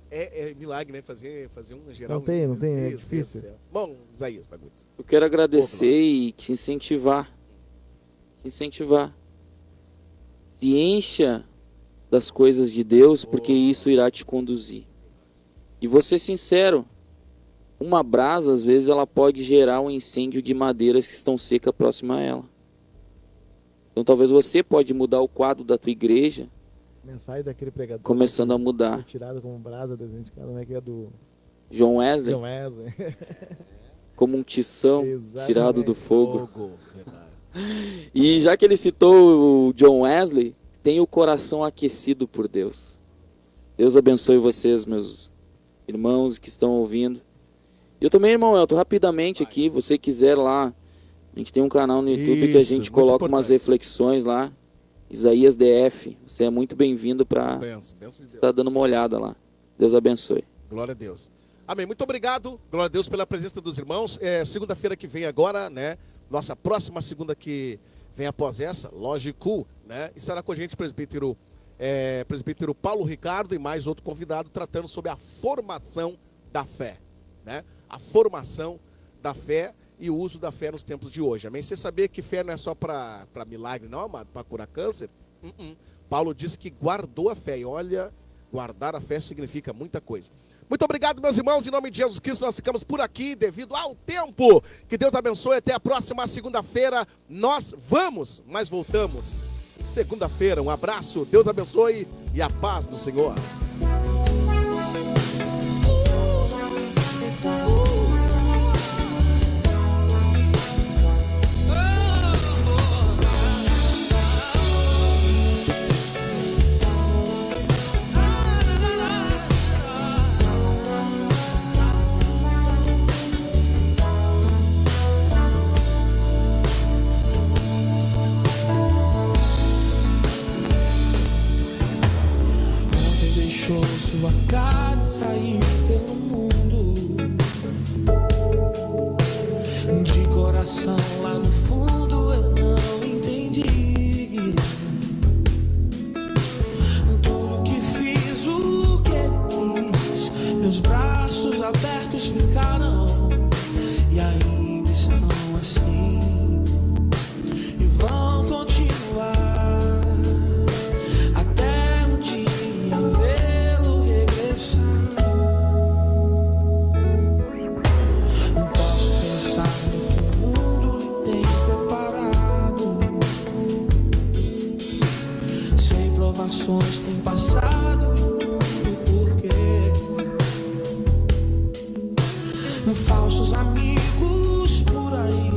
É milagre, né? Fazer um geral. Não tem, é difícil. Bom, Isaías, Fagundes. Eu quero agradecer e te incentivar. Se encha das coisas de Deus, porque isso irá te conduzir. E vou ser sincero, uma brasa, às vezes, ela pode gerar um incêndio de madeiras que estão secas próxima a ela. Então, talvez você pode mudar o quadro da tua igreja, Mensagem daquele pregador. começando a mudar. Tirado como brasa, como é que é do John Wesley, John Wesley. como um tição Exatamente. tirado do fogo. E já que ele citou o John Wesley, tenha o coração aquecido por Deus. Deus abençoe vocês, meus irmãos que estão ouvindo. Eu também, irmão Elton, rapidamente aqui, você quiser lá, a gente tem um canal no YouTube que a gente coloca umas reflexões lá, Isaías DF, você é muito bem-vindo para estar dando uma olhada lá. Deus abençoe. Glória a Deus. Amém, muito obrigado, glória a Deus pela presença dos irmãos. Segunda-feira que vem agora, né, nossa próxima segunda que vem após essa, lógico, né, estará com a gente o presbítero Paulo Ricardo e mais outro convidado tratando sobre a formação da fé, né? A formação da fé e o uso da fé nos tempos de hoje. Amém? Você sabia que fé não é só para milagre, não, amado? Para curar câncer? Paulo diz que guardou a fé. E olha, guardar a fé significa muita coisa. Muito obrigado, meus irmãos. Em nome de Jesus Cristo, nós ficamos por aqui devido ao tempo. Que Deus abençoe. Até a próxima segunda-feira. Nós vamos, mas voltamos segunda-feira. Um abraço. Deus abençoe e a paz do Senhor. Sua casa sair pelo mundo, de coração lá no fundo eu não entendi tudo que fiz, o que ele quis, meus braços braços abertos ficarão e ainda estão assim e vão continuar até um dia vê-lo regressar. Não posso pensar no que o mundo lhe tem preparado. Sem provações tem passado e tudo porque falsos amigos por aí,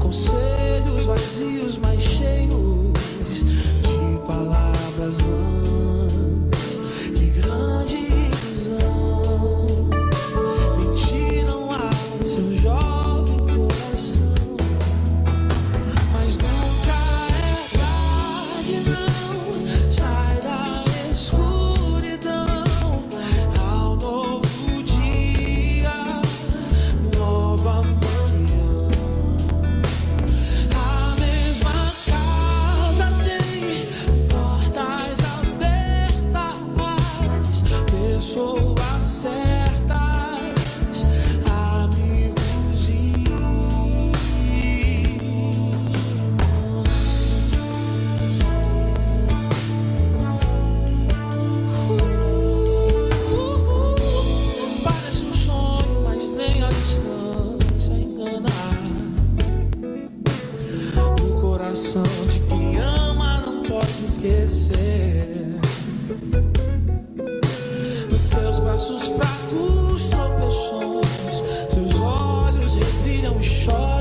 conselhos vazios, mas cheios de palavras vãs. Que grande ilusão, mentiram ao seu jovem coração. Mas nunca é tarde, não. Sai da escuridão ao novo dia, nova manhã. A mesma casa tem portas abertas, pessoas certas, amigos e parece um sonho, mas nem a distância engana. O coração de quem ama não pode esquecer. Nos seus braços fracos, tropeções, seus olhos rebrilham e choram.